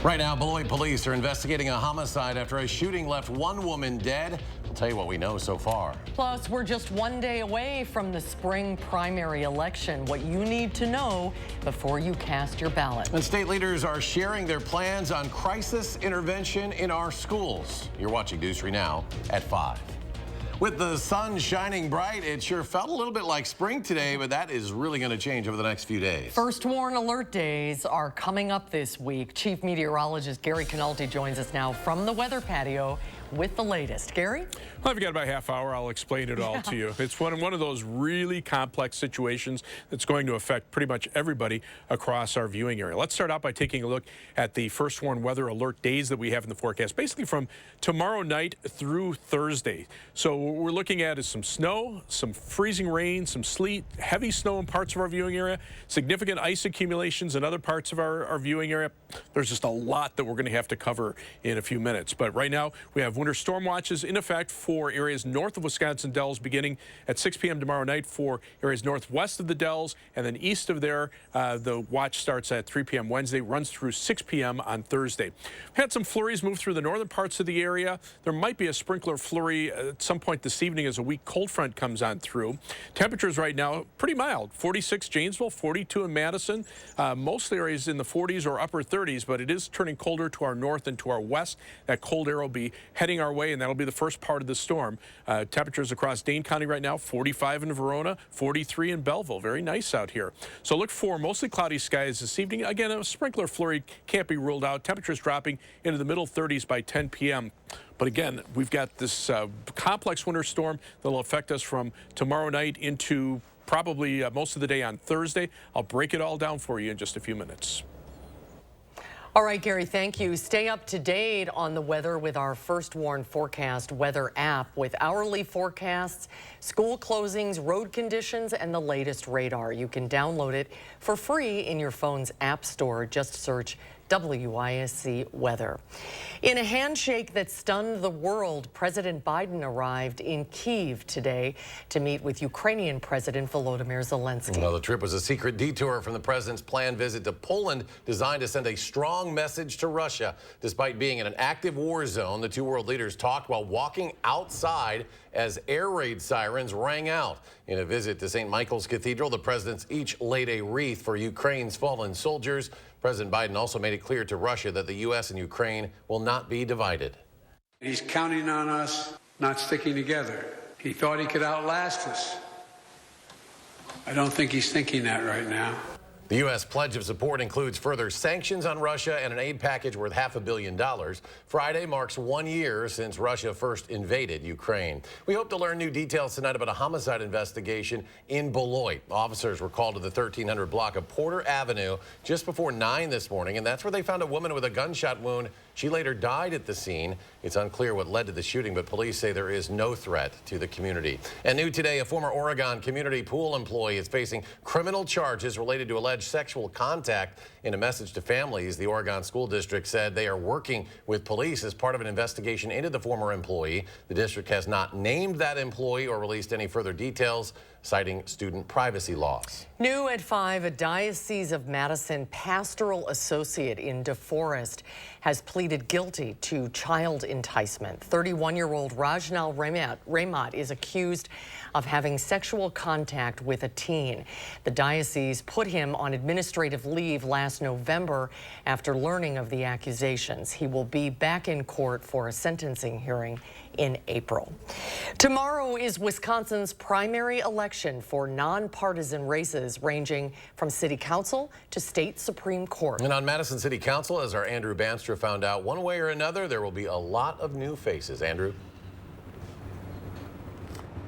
Right now, Beloit police are investigating a homicide after a shooting left one woman dead. We'll tell you what we know so far. Plus, we're just one day away from the spring primary election. What you need to know before you cast your ballot. And state leaders are sharing their plans on crisis intervention in our schools. You're watching News 3 Now at 5. With the sun shining bright, it sure felt a little bit like spring today, but that is really going to change over the next few days. First warn alert days are coming up this week. Chief Meteorologist Gary Canalti joins us now from the weather patio with the latest. Gary? Well, I've got about a half hour. I'll explain it all to you. It's one of those really complex situations that's going to affect pretty much everybody across our viewing area. Let's start out by taking a look at the first warn weather alert days that we have in the forecast, basically from tomorrow night through Thursday. So what we're looking at is some snow, some freezing rain, some sleet, heavy snow in parts of our viewing area, significant ice accumulations in other parts of our viewing area. There's just a lot that we're going to have to cover in a few minutes. But right now, we have winter storm watches in effect for areas north of Wisconsin Dells beginning at 6 p.m. tomorrow night for areas northwest of the Dells, and then east of there, the watch starts at 3 p.m. Wednesday, runs through 6 p.m. on Thursday. We had some flurries move through the northern parts of the area. There might be a sprinkler flurry at some point this evening as a weak cold front comes on through. Temperatures right now pretty mild. 46 Janesville, 42 in Madison. Most areas in the 40s or upper 30s, but it is turning colder to our north and to our west. That cold air will be heading our way, and that'll be the first part of the storm. Temperatures across Dane County right now, 45 in Verona, 43 in Belleville. Very nice out here. So look for mostly cloudy skies this evening. Again, a sprinkler flurry can't be ruled out. Temperatures dropping into the middle 30s by 10 p.m. But again, we've got this complex winter storm that will affect us from tomorrow night into probably most of the day on Thursday. I'll break it all down for you in just a few minutes. All right, Gary, thank you. Stay up to date on the weather with our First Warn Forecast weather app with hourly forecasts, school closings, road conditions, and the latest radar. You can download it for free in your phone's app store. Just search WISC weather. In a handshake that stunned the world, President Biden arrived in Kyiv today to meet with Ukrainian President Volodymyr Zelensky. Well, the trip was a secret detour from the president's planned visit to Poland, designed to send a strong message to Russia. Despite being in an active war zone, the two world leaders talked while walking outside as air raid sirens rang out. In a visit to St. Michael's Cathedral, the presidents each laid a wreath for Ukraine's fallen soldiers. President Biden also made it clear to Russia that the U.S. and Ukraine will not be divided. He's counting on us not sticking together. He thought he could outlast us. I don't think he's thinking that right now. The U.S. pledge of support includes further sanctions on Russia and an aid package worth $500 million. Friday marks 1 year since Russia first invaded Ukraine. We hope to learn new details tonight about a homicide investigation in Beloit. Officers were called to the 1300 block of Porter Avenue just before 9 this morning, and that's where they found a woman with a gunshot wound. She later died at the scene. It's unclear what led to the shooting, but police say there is no threat to the community. And new today, a former Oregon community pool employee is facing criminal charges related to alleged sexual contact. In a message to families, the Oregon School District said they are working with police as part of an investigation into the former employee. The district has not named that employee or released any further details, citing student privacy laws. New at 5, a Diocese of Madison pastoral associate in DeForest has pleaded guilty to child enticement. 31-year-old Rajnal Ramat is accused of having sexual contact with a teen. The diocese put him on administrative leave last November after learning of the accusations. He will be back in court for a sentencing hearing in April. Tomorrow is Wisconsin's primary election for nonpartisan races ranging from city council to state Supreme Court. And on Madison City Council, as our Andrew Banstra found out, one way or another, there will be a lot of new faces. Andrew?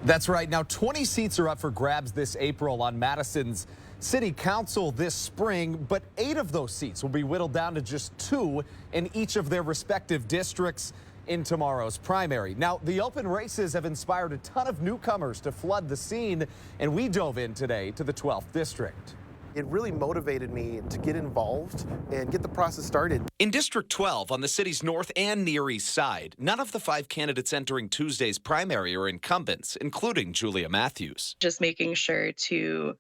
That's right. Now, 20 seats are up for grabs this April on Madison's City Council this spring, but 8 of those seats will be whittled down to just 2 in each of their respective districts in tomorrow's primary. Now, the open races have inspired a ton of newcomers to flood the scene, and we dove in today to the 12th district. It really motivated me to get involved and get the process started. In District 12, on the city's north and near east side, none of the 5 candidates entering Tuesday's primary are incumbents, including Julia Matthews. Just making sure to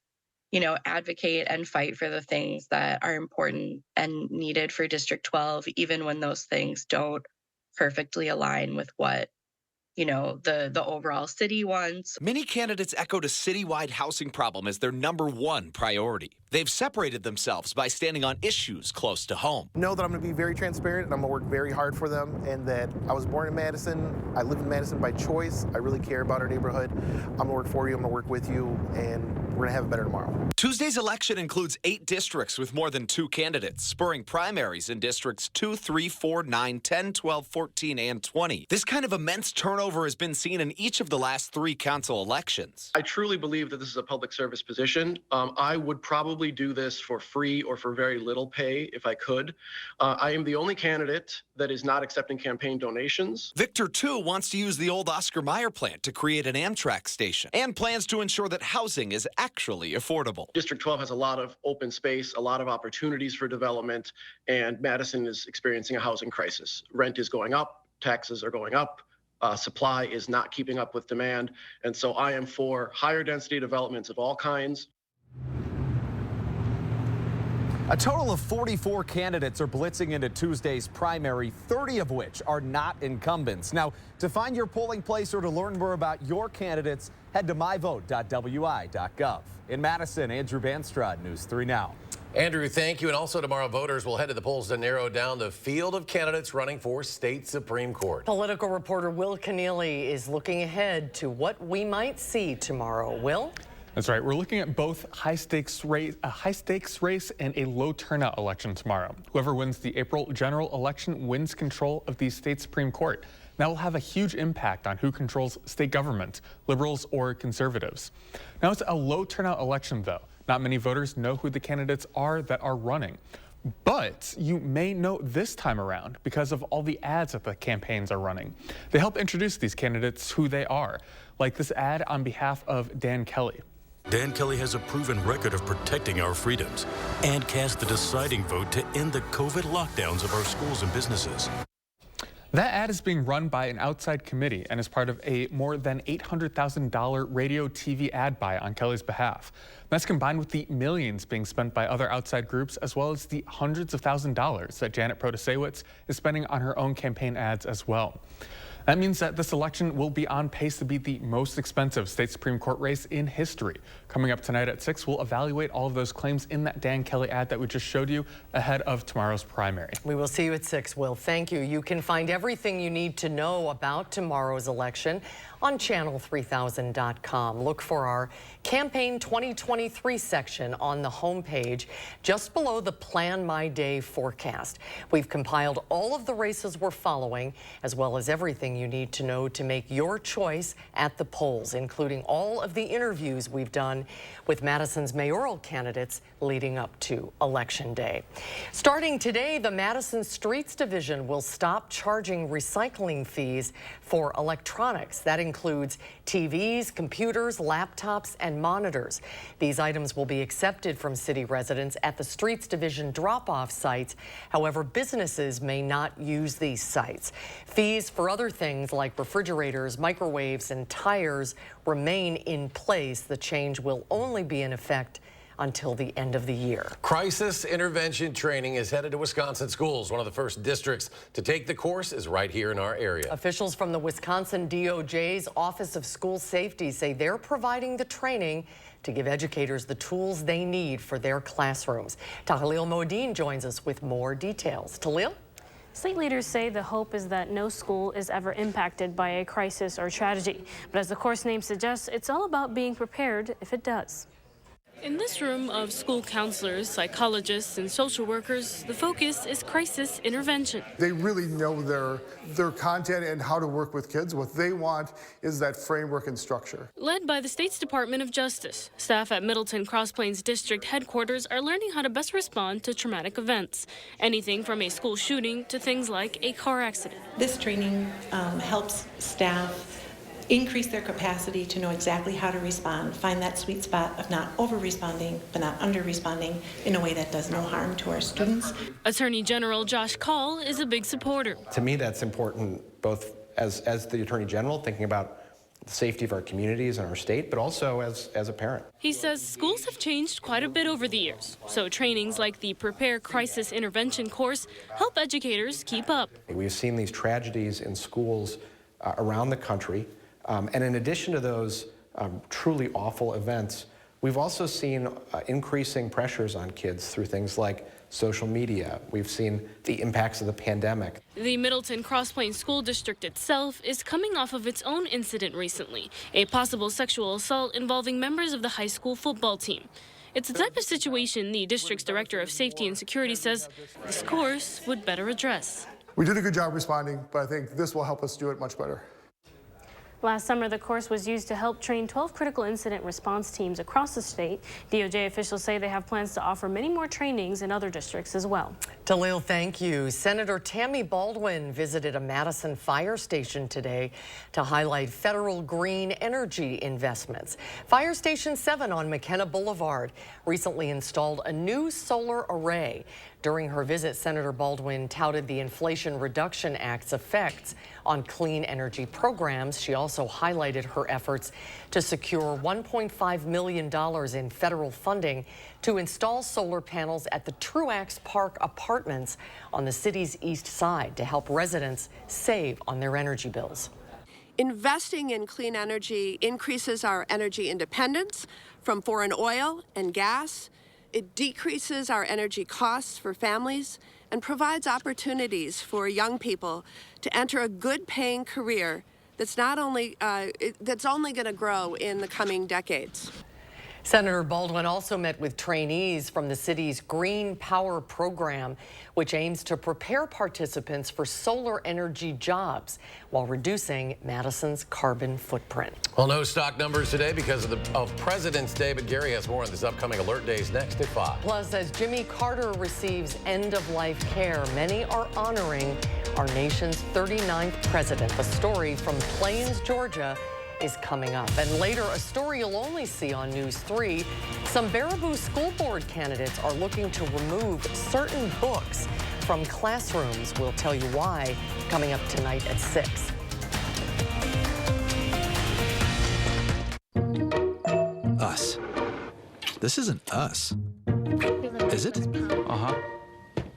advocate and fight for the things that are important and needed for District 12, even when those things don't perfectly align with what the overall city wants. Many candidates echoed a citywide housing problem as their #1 priority. They've separated themselves by standing on issues close to home. Know that I'm going to be very transparent and I'm going to work very hard for them, and that I was born in Madison. I live in Madison by choice. I really care about our neighborhood. I'm going to work for you. I'm going to work with you, and we're going to have it better tomorrow. Tuesday's election includes 8 districts with more than 2 candidates, spurring primaries in districts 2, 3, 4, 9, 10, 12, 14, and 20. This kind of immense turnover has been seen in each of the last 3 council elections. I truly believe that this is a public service position. I would probably do this for free or for very little pay if I could. I am the only candidate that is not accepting campaign donations. Victor, too, wants to use the old Oscar Mayer plant to create an Amtrak station and plans to ensure that housing is actually affordable. District 12 has a lot of open space, a lot of opportunities for development, and Madison is experiencing a housing crisis. Rent is going up, taxes are going up. Supply is not keeping up with demand, and so I am for higher density developments of all kinds. A total of 44 candidates are blitzing into Tuesday's primary, 30 of which are not incumbents. Now, to find your polling place or to learn more about your candidates, head to myvote.wi.gov. In Madison, Andrew Banstrad, News 3 Now. Andrew, thank you. And also tomorrow, voters will head to the polls to narrow down the field of candidates running for state Supreme Court. Political reporter Will Keneally is looking ahead to what we might see tomorrow. Will? That's right. We're looking at both a high-stakes race and a low-turnout election tomorrow. Whoever wins the April general election wins control of the state Supreme Court. That will have a huge impact on who controls state government, liberals or conservatives. Now, it's a low-turnout election, though. Not many voters know who the candidates are that are running. But you may know this time around because of all the ads that the campaigns are running. They help introduce these candidates who they are, like this ad on behalf of Dan Kelly. Dan Kelly has a proven record of protecting our freedoms and cast the deciding vote to end the COVID lockdowns of our schools and businesses. That ad is being run by an outside committee and is part of a more than $800,000 radio TV ad buy on Kelly's behalf. That's combined with the millions being spent by other outside groups, as well as the hundreds of thousands of dollars that Janet Protasewicz is spending on her own campaign ads as well. That means that this election will be on pace to be the most expensive state Supreme Court race in history. Coming up tonight at 6, we'll evaluate all of those claims in that Dan Kelly ad that we just showed you ahead of tomorrow's primary. We will see you at 6, Will. Thank you. You can find everything you need to know about tomorrow's election on channel3000.com. Look for our Campaign 2023 section on the homepage just below the Plan My Day forecast. We've compiled all of the races we're following, as well as everything you need to know to make your choice at the polls, including all of the interviews we've done with Madison's mayoral candidates leading up to Election Day. Starting today, the Madison Streets Division will stop charging recycling fees for electronics. That includes TVs, computers, laptops, and monitors. These items will be accepted from city residents at the Streets Division drop-off sites. However, businesses may not use these sites. Fees for other things like refrigerators, microwaves, and tires remain in place. The change will only be in effect until the end of the year. Crisis intervention training is headed to Wisconsin schools. One of the first districts to take the course is right here in our area. Officials from the Wisconsin DOJ's Office of School Safety say they're providing the training to give educators the tools they need for their classrooms. Tahlil Modine joins us with more details. Tahlil? State leaders say the hope is that no school is ever impacted by a crisis or tragedy. But as the course name suggests, it's all about being prepared if it does. In this room of school counselors, psychologists, and social workers, the focus is crisis intervention. They really know their content and how to work with kids. What they want is that framework and structure. Led by the state's Department of Justice, staff at Middleton Cross Plains District headquarters are learning how to best respond to traumatic events. Anything from a school shooting to things like a car accident. This training helps staff increase their capacity to know exactly how to respond, find that sweet spot of not over-responding, but not under-responding in a way that does no harm to our students. Attorney General Josh Kaul is a big supporter. To me, that's important, both as the Attorney General, thinking about the safety of our communities and our state, but also as a parent. He says schools have changed quite a bit over the years, so trainings like the Prepare Crisis Intervention course help educators keep up. We've seen these tragedies in schools around the country, and in addition to those truly awful events, we've also seen increasing pressures on kids through things like social media. We've seen the impacts of the pandemic. The Middleton Cross Plains School District itself is coming off of its own incident recently, a possible sexual assault involving members of the high school football team. It's the type of situation the district's Director of Safety and Security says this course would better address. We did a good job responding, but I think this will help us do it much better. Last summer, the course was used to help train 12 critical incident response teams across the state. DOJ officials say they have plans to offer many more trainings in other districts as well. Talil, thank you. Senator Tammy Baldwin visited a Madison fire station today to highlight federal green energy investments. Fire Station 7 on McKenna Boulevard recently installed a new solar array. During her visit, Senator Baldwin touted the Inflation Reduction Act's effects on clean energy programs. She also highlighted her efforts to secure $1.5 million in federal funding to install solar panels at the Truax Park Apartments on the city's east side to help residents save on their energy bills. Investing in clean energy increases our energy independence from foreign oil and gas. It decreases our energy costs for families and provides opportunities for young people to enter a good-paying career that's only going to grow in the coming decades. Senator Baldwin also met with trainees from the city's Green Power program, which aims to prepare participants for solar energy jobs while reducing Madison's carbon footprint. Well, no stock numbers today because of President's Day, but Gary has more on this upcoming alert days next at 5. Plus, as Jimmy Carter receives end-of-life care, many are honoring our nation's 39th president. The story from Plains, Georgia, is coming up. And later, a story you'll only see on News 3. Some Baraboo school board candidates are looking to remove certain books from classrooms. We'll tell you why coming up tonight at 6. Us. This isn't us. Is it? Uh-huh.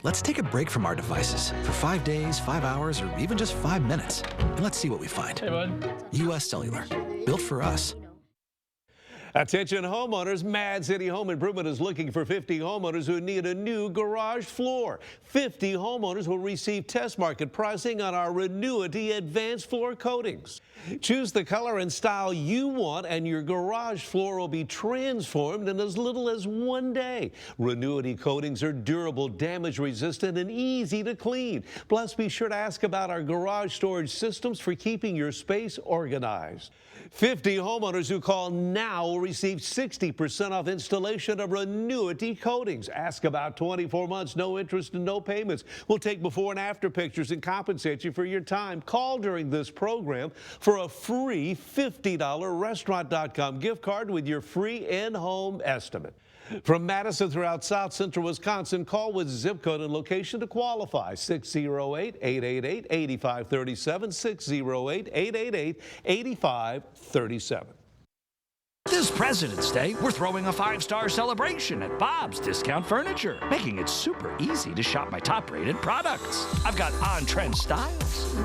Let's take a break from our devices for 5 days, 5 hours, or even just 5 minutes. And let's see what we find. Hey, bud. U.S. Cellular. Built for us. Attention homeowners, Mad City Home Improvement is looking for 50 homeowners who need a new garage floor. 50 homeowners will receive test market pricing on our Renuity Advanced Floor Coatings. Choose the color and style you want and your garage floor will be transformed in as little as 1 day. Renuity coatings are durable, damage resistant, and easy to clean. Plus, be sure to ask about our garage storage systems for keeping your space organized. 50 homeowners who call now will receive 60% off installation of Renuity coatings. Ask about 24 months, no interest and no payments. We'll take before and after pictures and compensate you for your time. Call during this program for a free $50 Restaurant.com gift card with your free in-home estimate. From Madison throughout South Central Wisconsin, call with zip code and location to qualify. 608-888-8537, 608-888-8537. This President's Day, we're throwing a 5-star celebration at Bob's Discount Furniture, making it super easy to shop my top-rated products. I've got on-trend styles,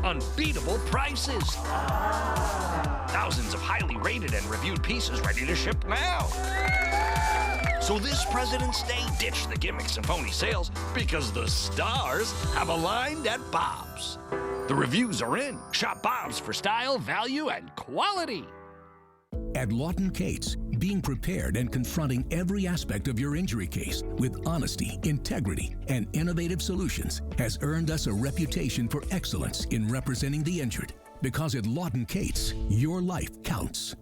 unbeatable prices, thousands of highly rated and reviewed pieces ready to ship now. So this President's Day, ditch the gimmicks and phony sales because the stars have aligned at Bob's. The reviews are in. Shop Bob's for style, value, and quality. At Lawton Cates, being prepared and confronting every aspect of your injury case with honesty, integrity, and innovative solutions has earned us a reputation for excellence in representing the injured. Because at Lawton Cates, your life counts.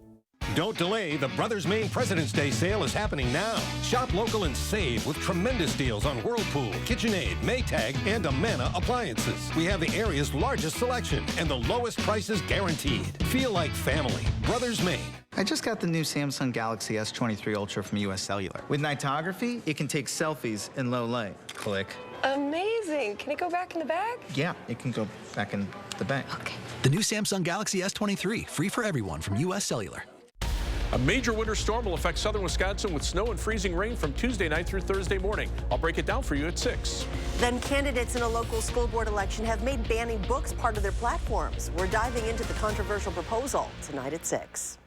Don't delay. The Brothers Maine President's Day sale is happening now. Shop local and save with tremendous deals on Whirlpool, KitchenAid, Maytag, and Amana appliances. We have the area's largest selection and the lowest prices guaranteed. Feel like family. Brothers Maine. I just got the new Samsung Galaxy S23 Ultra from US Cellular. With nightography, it can take selfies in low light. Click. Amazing! thing. Can it go back in the bag? Yeah, it can go back in the bag. Okay. The new Samsung Galaxy S23, free for everyone from US Cellular. A major winter storm will affect southern Wisconsin with snow and freezing rain from Tuesday night through Thursday morning. I'll break it down for you at 6. Then candidates in a local school board election have made banning books part of their platforms. We're diving into the controversial proposal tonight at 6.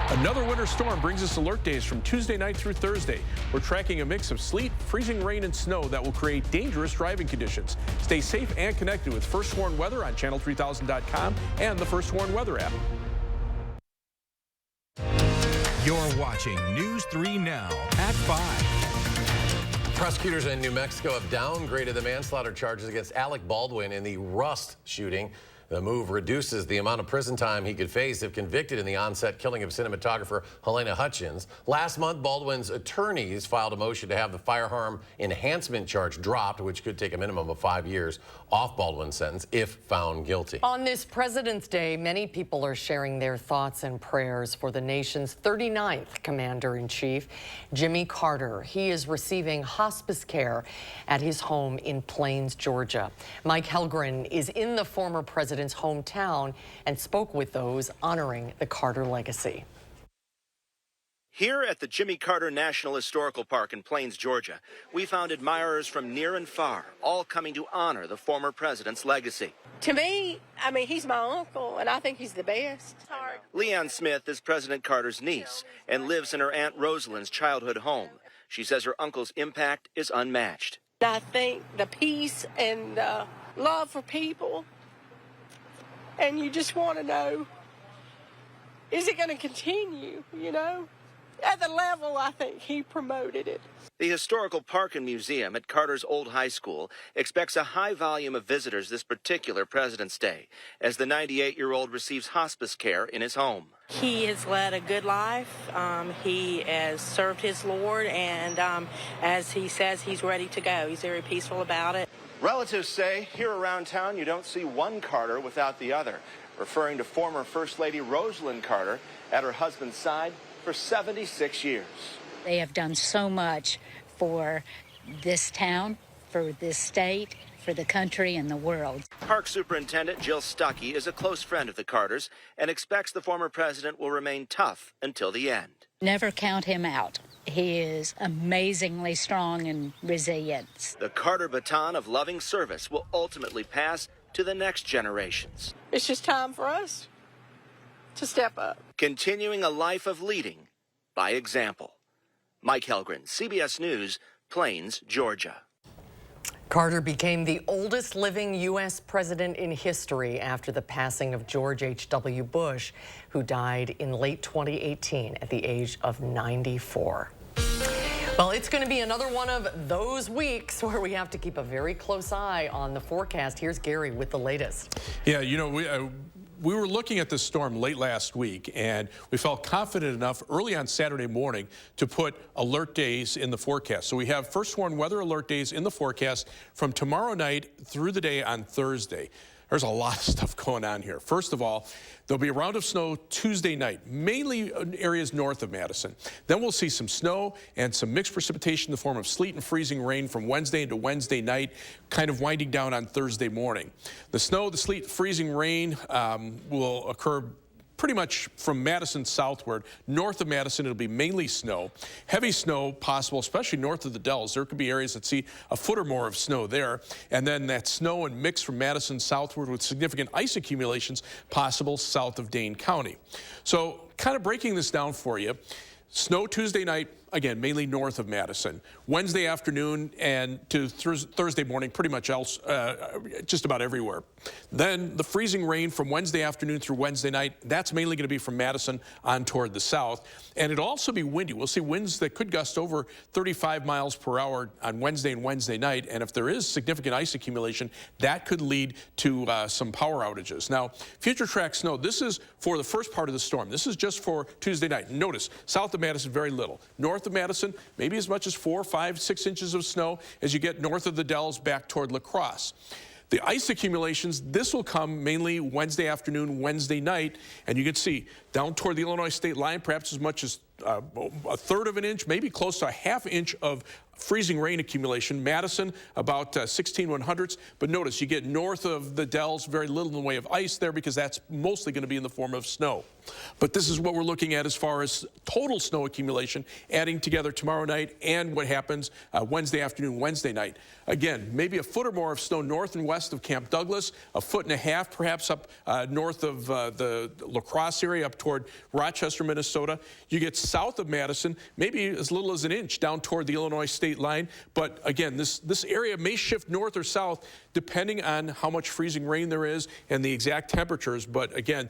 Another winter storm brings us alert days from Tuesday night through Thursday. We're tracking a mix of sleet, freezing rain, and snow that will create dangerous driving conditions. Stay safe and connected with First Warn Weather on channel3000.com and the First Warn Weather app. You're watching News 3 Now at 5. Prosecutors in New Mexico have downgraded the manslaughter charges against Alec Baldwin in the Rust shooting. The move reduces the amount of prison time he could face if convicted in the on-set killing of cinematographer Helena Hutchins. Last month, Baldwin's attorneys filed a motion to have the firearm enhancement charge dropped, which could take a minimum of 5 years off Baldwin's sentence if found guilty. On this President's Day, many people are sharing their thoughts and prayers for the nation's 39th Commander-in-Chief, Jimmy Carter. He is receiving hospice care at his home in Plains, Georgia. Mike Helgren is in the former president's hometown and spoke with those honoring the Carter legacy. Here at the Jimmy Carter National Historical Park in Plains, Georgia, we found admirers from near and far, all coming to honor the former president's legacy. To me, I mean, he's my uncle, and I think he's the best. Leanne Smith is President Carter's niece and lives in her Aunt Rosalind's childhood home. She says her uncle's impact is unmatched. I think the peace and love for people, and you just want to know, is it going to continue, you know? At the level I think he promoted it. The Historical Park and Museum at Carter's old high school expects a high volume of visitors this particular President's Day, as the 98-year-old receives hospice care in his home. He has led a good life. He has served his Lord, and as he says, he's ready to go. He's very peaceful about it. Relatives say here around town you don't see one Carter without the other, referring to former First Lady Rosalind Carter at her husband's side for 76 years. They have done so much for this town, for this state, for the country and the world. Park Superintendent Jill Stuckey is a close friend of the Carters and expects the former president will remain tough until the end. Never count him out. He is amazingly strong and resilient. The Carter baton of loving service will ultimately pass to the next generations. It's just time for us to step up. Continuing a life of leading by example. Mike Helgren, CBS News, Plains, Georgia. Carter became the oldest living U.S. president in history after the passing of George H.W. Bush, who died in late 2018 at the age of 94. Well, it's going to be another one of those weeks where we have to keep a very close eye on the forecast. Here's Gary with the latest. Yeah, you know, we were looking at this storm late last week, and we felt confident enough early on Saturday morning to put alert days in the forecast. So we have First Warn Weather alert days in the forecast from tomorrow night through the day on Thursday. There's a lot of stuff going on here. First of all, there'll be a round of snow Tuesday night, mainly in areas north of Madison. Then we'll see some snow and some mixed precipitation in the form of sleet and freezing rain from Wednesday into Wednesday night, kind of winding down on Thursday morning. The snow, the sleet, freezing rain will occur pretty much from Madison southward. North of Madison, it'll be mainly snow. Heavy snow possible, especially north of the Dells. There could be areas that see a foot or more of snow there. And then that snow and mix from Madison southward with significant ice accumulations possible south of Dane County. So kind of breaking this down for you. Snow Tuesday night, again, mainly north of Madison. Wednesday afternoon and to Thursday morning, pretty much else, just about everywhere. Then the freezing rain from Wednesday afternoon through Wednesday night, that's mainly going to be from Madison on toward the south. And it'll also be windy. We'll see winds that could gust over 35 miles per hour on Wednesday and Wednesday night. And if there is significant ice accumulation, that could lead to some power outages. Now, future track snow, this is for the first part of the storm. This is just for Tuesday night. Notice, south of Madison, very little. North of Madison, maybe as much as 4, 5, 6 inches of snow as you get north of the Dells back toward La Crosse. The ice accumulations, this will come mainly Wednesday afternoon, Wednesday night, and you can see down toward the Illinois state line, perhaps as much as a third of an inch, maybe close to a half inch of freezing rain accumulation. Madison, about 16/100ths. But notice, you get north of the Dells, very little in the way of ice there because that's mostly going to be in the form of snow. But this is what we're looking at as far as total snow accumulation, adding together tomorrow night and what happens Wednesday afternoon, Wednesday night. Again, maybe a foot or more of snow north and west of Camp Douglas, a foot and a half perhaps up north of the La Crosse area up toward Rochester, Minnesota. You get south of Madison, maybe as little as an inch down toward the Illinois state line. But again, this area may shift north or south depending on how much freezing rain there is and the exact temperatures. But again,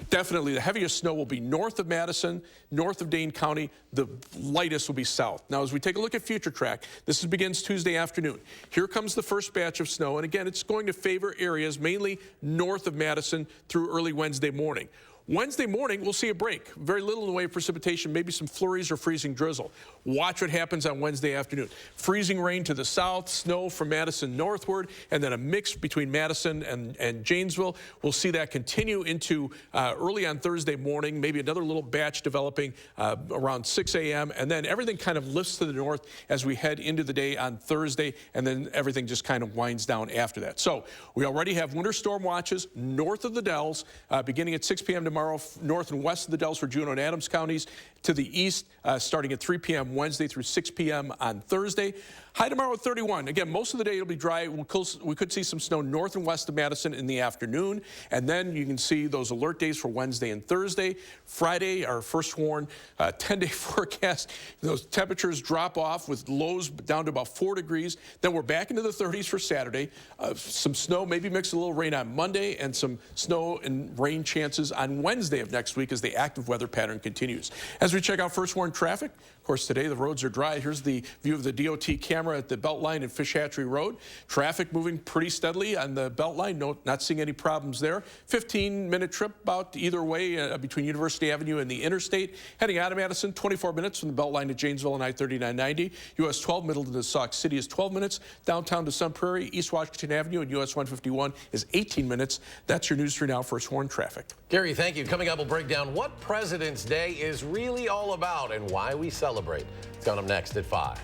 definitely the heaviest snow will be north of Madison, north of Dane County. The lightest will be south. Now, as we take a look at future track, this begins Tuesday afternoon. Here comes the first batch of snow. And again, it's going to favor areas mainly north of Madison through early Wednesday morning. Wednesday morning, we'll see a break. Very little in the way of precipitation, maybe some flurries or freezing drizzle. Watch what happens on Wednesday afternoon. Freezing rain to the south, snow from Madison northward, and then a mix between Madison and Janesville. We'll see that continue into early on Thursday morning, maybe another little batch developing around 6 a.m., and then everything kind of lifts to the north as we head into the day on Thursday, and then everything just kind of winds down after that. So we already have winter storm watches north of the Dells beginning at 6 p.m. tomorrow, north and west of the Dells for Juneau and Adams counties. To the east, starting at 3 p.m. Wednesday through 6 p.m. on Thursday. High tomorrow at 31. Again, most of the day it'll be dry. We could see some snow north and west of Madison in the afternoon. And then you can see those alert days for Wednesday and Thursday. Friday, our first warn 10-day forecast. Those temperatures drop off with lows down to about 4 degrees. Then we're back into the 30s for Saturday. Some snow, maybe mix a little rain on Monday, and some snow and rain chances on Wednesday of next week as the active weather pattern continues. As we check out first warn traffic, of course, today the roads are dry. Here's the view of the DOT camera at the Beltline and Fish Hatchery Road. Traffic moving pretty steadily on the Beltline. Not seeing any problems there. 15-minute trip about either way between University Avenue and the interstate. Heading out of Madison, 24 minutes from the Beltline to Janesville and I-3990. US 12 middle to Sauk City is 12 minutes. Downtown to Sun Prairie, East Washington Avenue and US 151 is 18 minutes. That's your News 3 Now first warn traffic. Gary, thank you. Coming up, we'll break down what President's Day is really all about and why we celebrate. It's coming up next at 5.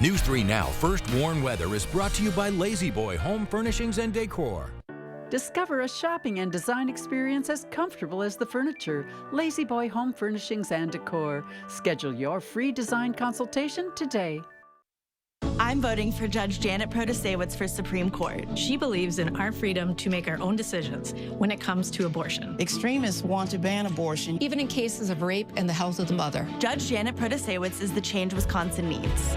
News 3 Now First Warn Weather is brought to you by Lazy Boy Home Furnishings and Decor. Discover a shopping and design experience as comfortable as the furniture. Lazy Boy Home Furnishings and Decor. Schedule your free design consultation today. I'm voting for Judge Janet Protasewicz for Supreme Court. She believes in our freedom to make our own decisions when it comes to abortion. Extremists want to ban abortion, even in cases of rape and the health of the mother. Judge Janet Protasewicz is the change Wisconsin needs.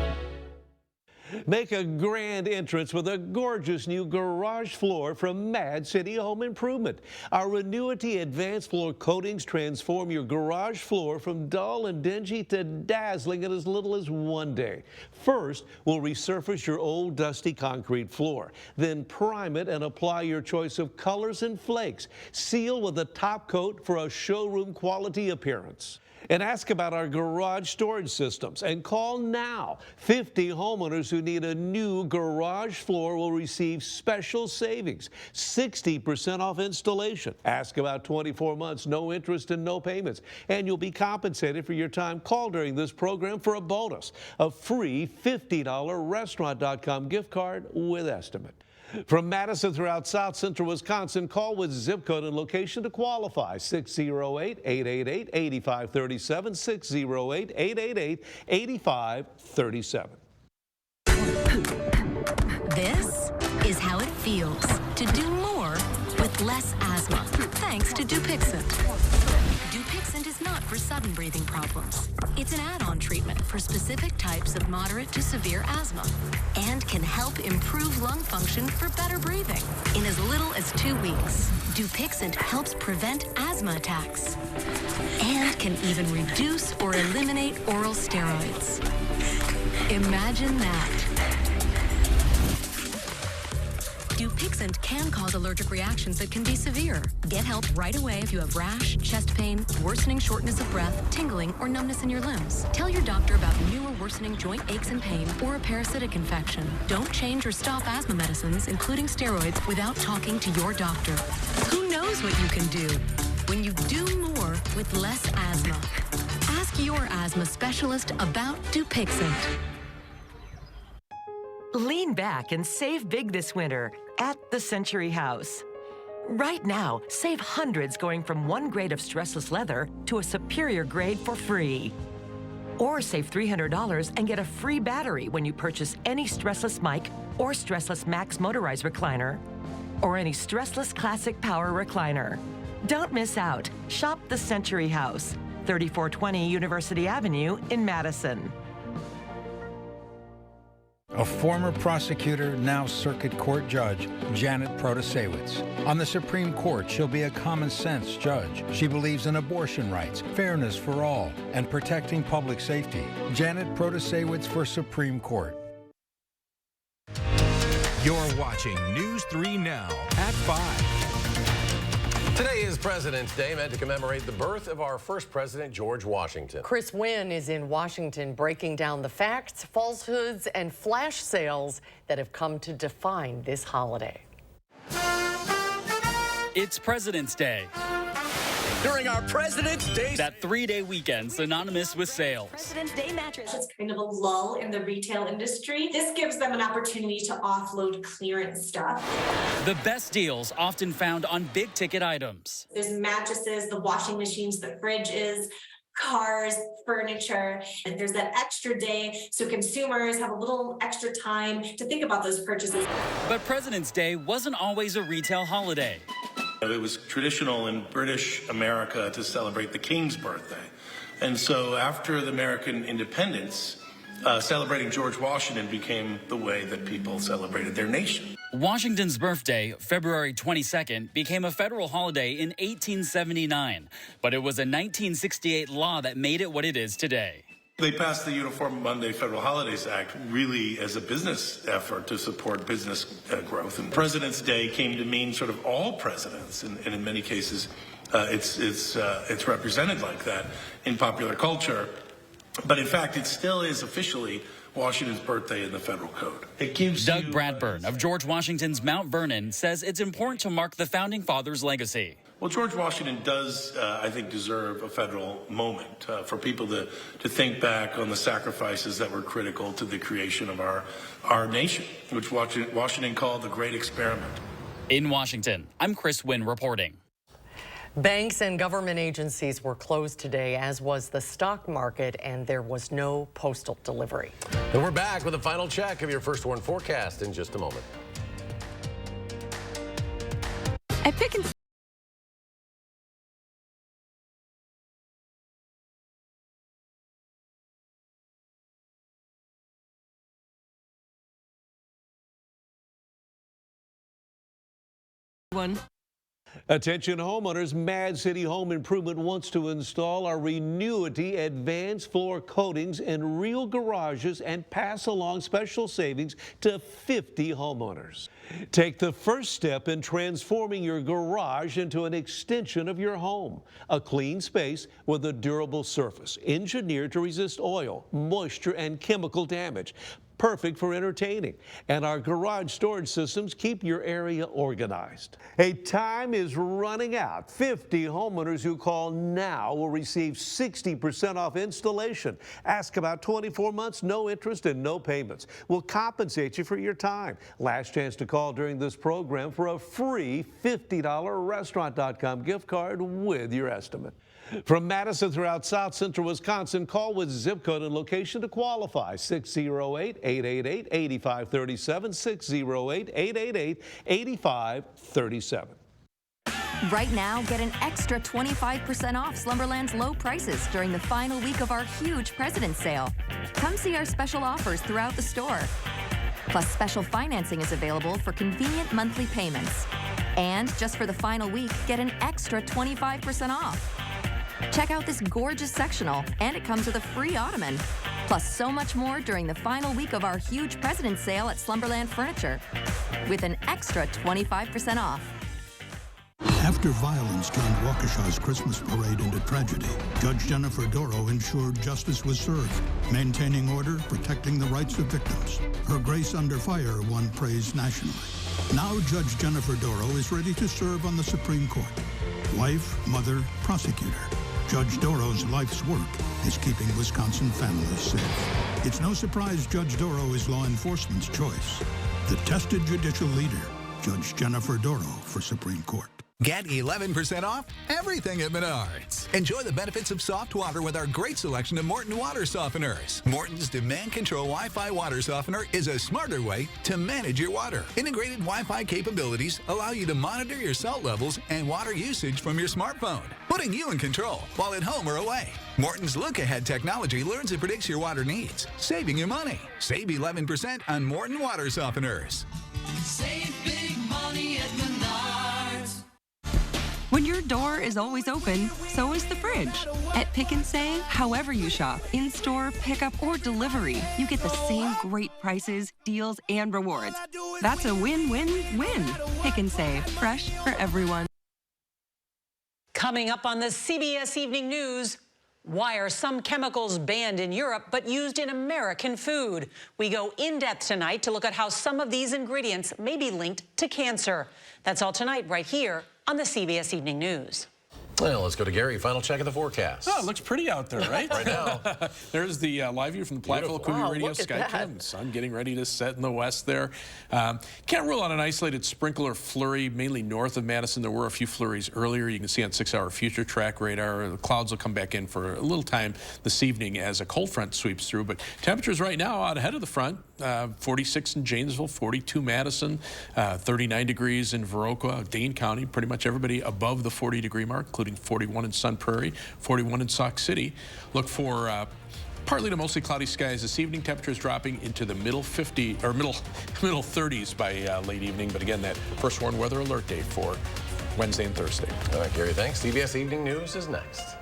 Make a grand entrance with a gorgeous new garage floor from Mad City Home Improvement. Our Renewity Advanced Floor Coatings transform your garage floor from dull and dingy to dazzling in as little as 1 day. First, we'll resurface your old dusty concrete floor. Then prime it and apply your choice of colors and flakes. Seal with a top coat for a showroom quality appearance. And ask about our garage storage systems and call now. 50 homeowners who need a new garage floor will receive special savings, 60% off installation. Ask about 24 months, no interest and no payments, and you'll be compensated for your time. Call during this program for a bonus, a free $50 restaurant.com gift card with estimate. From Madison throughout South Central Wisconsin, call with zip code and location to qualify. 608-888-8537, 608-888-8537. This is how it feels to do more with less asthma, thanks to Dupixent. Dupixent is not for sudden breathing problems. It's an add-on treatment for specific types of moderate to severe asthma and can help improve lung function for better breathing in as little as 2 weeks. Dupixent helps prevent asthma attacks and can even reduce or eliminate oral steroids. Imagine that. Dupixent can cause allergic reactions that can be severe. Get help right away if you have rash, chest pain, worsening shortness of breath, tingling, or numbness in your limbs. Tell your doctor about new or worsening joint aches and pain or a parasitic infection. Don't change or stop asthma medicines, including steroids, without talking to your doctor. Who knows what you can do when you do more with less asthma? Ask Ask your asthma specialist about Dupixent. Lean back and save big this winter at the Century House. Right now, save hundreds going from one grade of stressless leather to a superior grade for free. Or save $300 and get a free battery when you purchase any stressless mic or stressless max motorized recliner or any stressless classic power recliner. Don't miss out. Shop the Century House, 3420 University Avenue in Madison. A former prosecutor, now circuit court judge, Janet Protasewicz. On the Supreme Court, she'll be a common-sense judge. She believes in abortion rights, fairness for all, and protecting public safety. Janet Protasewicz for Supreme Court. You're watching News 3 Now at 5. Today is President's Day, meant to commemorate the birth of our first president, George Washington. Chris Wynn is in Washington breaking down the facts, falsehoods, and flash sales that have come to define this holiday. It's President's Day. During our President's Day, that 3-day weekend synonymous with sales. President's Day mattress is kind of a lull in the retail industry. This gives them an opportunity to offload clearance stuff. The best deals often found on big ticket items. There's mattresses, the washing machines, the fridges, cars, furniture, and there's that extra day so consumers have a little extra time to think about those purchases. But President's Day wasn't always a retail holiday. It was traditional in British America to celebrate the King's birthday. And so after the American independence, celebrating George Washington became the way that people celebrated their nation. Washington's birthday, February 22nd, became a federal holiday in 1879, but it was a 1968 law that made it what it is today. They passed the Uniform Monday Federal Holidays Act really as a business effort to support business growth. And President's Day came to mean sort of all presidents, and in many cases, it's represented like that in popular culture. But in fact, it still is officially Washington's birthday in the federal code. It gives Doug Bradburn of George Washington's Mount Vernon says it's important to mark the founding fathers' legacy. Well, George Washington does, I think, deserve a federal moment for people to think back on the sacrifices that were critical to the creation of our nation, which Washington called the Great Experiment. In Washington, I'm Chris Wynn reporting. Banks and government agencies were closed today, as was the stock market, and there was no postal delivery. And we're back with a final check of your First Warn forecast in just a moment. At Pick and Attention homeowners, Mad City Home Improvement wants to install our Renewity Advanced Floor Coatings in real garages and pass along special savings to 50 homeowners. Take the first step in transforming your garage into an extension of your home. A clean space with a durable surface, engineered to resist oil, moisture, and chemical damage. Perfect for entertaining. And our garage storage systems keep your area organized. Hey, time is running out. 50 homeowners who call now will receive 60% off installation. Ask about 24 months, no interest and no payments. We'll compensate you for your time. Last chance to call during this program for a free $50 Restaurant.com gift card with your estimate. From Madison throughout South Central Wisconsin, call with zip code and location to qualify. 608-888-8537, 608-888-8537. Right now, get an extra 25% off Slumberland's low prices during the final week of our huge President's Sale. Come see our special offers throughout the store. Plus, special financing is available for convenient monthly payments. And just for the final week, get an extra 25% off. Check out this gorgeous sectional, and it comes with a free ottoman. Plus so much more during the final week of our huge President's Sale at Slumberland Furniture, with an extra 25% off. After violence turned Waukesha's Christmas parade into tragedy, Judge Jennifer Doro ensured justice was served, maintaining order, protecting the rights of victims. Her grace under fire won praise nationally. Now Judge Jennifer Doro is ready to serve on the Supreme Court. Wife, mother, prosecutor. Judge Doro's life's work is keeping Wisconsin families safe. It's no surprise Judge Doro is law enforcement's choice. The tested judicial leader, Judge Jennifer Doro for Supreme Court. Get 11% off everything at Menards. Enjoy the benefits of soft water with our great selection of Morton water softeners. Morton's Demand Control Wi-Fi water softener is a smarter way to manage your water. Integrated Wi-Fi capabilities allow you to monitor your salt levels and water usage from your smartphone, putting you in control while at home or away. Morton's look-ahead technology learns and predicts your water needs, saving you money. Save 11% on Morton water softeners. Save big money at Menards. When your door is always open, so is the fridge. At Pick and Save, however you shop, in-store, pickup, or delivery, you get the same great prices, deals, and rewards. That's a win-win-win. Pick and Save, fresh for everyone. Coming up on the CBS Evening News, why are some chemicals banned in Europe but used in American food? We go in-depth tonight to look at how some of these ingredients may be linked to cancer. That's all tonight right here on the CBS Evening News. Well, let's go to Gary. Final check of the forecast. Oh, it looks pretty out there, right? Right now. There's the live view from the Platteville Cougar Radio Skycam. Sun getting ready to set in the west there. Can't rule out an isolated sprinkle or flurry, mainly north of Madison. There were a few flurries earlier. You can see on 6-hour future track radar. The clouds will come back in for a little time this evening as a cold front sweeps through. But temperatures right now out ahead of the front. 46 in Janesville, 42 Madison, 39 degrees in Viroqua, Dane County. Pretty much everybody above the 40-degree mark, including 41 in Sun Prairie, 41 in Sauk City. Look for partly to mostly cloudy skies this evening. Temperatures dropping into the middle 30s by late evening. But again, that first warned weather alert day for Wednesday and Thursday. All right, Gary, thanks. CBS Evening News is next.